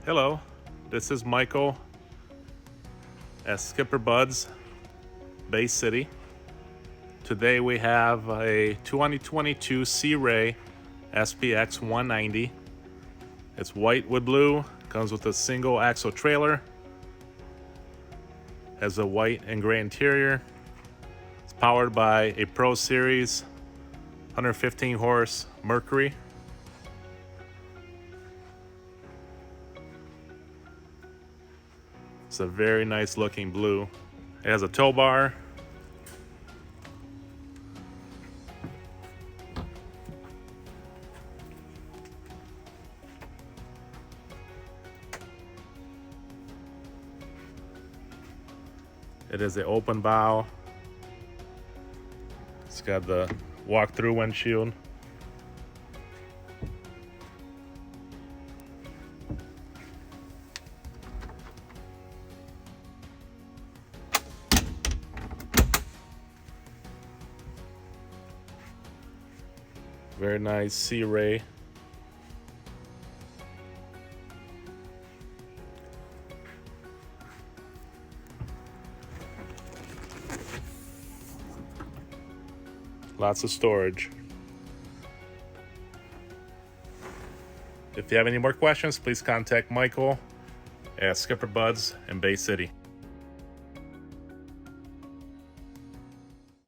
Hello, this is Michael at Skipper Buds, Bay City. Today we have a 2022 Sea Ray SPX 190. It's white with blue, comes with a single axle trailer, has a white and gray interior. It's powered by a Pro Series 115 horse Mercury. It's a very nice looking blue. It has a tow bar. It is an open bow. It's got the walk-through windshield. Very nice Sea Ray. Lots of storage. If you have any more questions, please contact Michael at Skipper Buds in Bay City.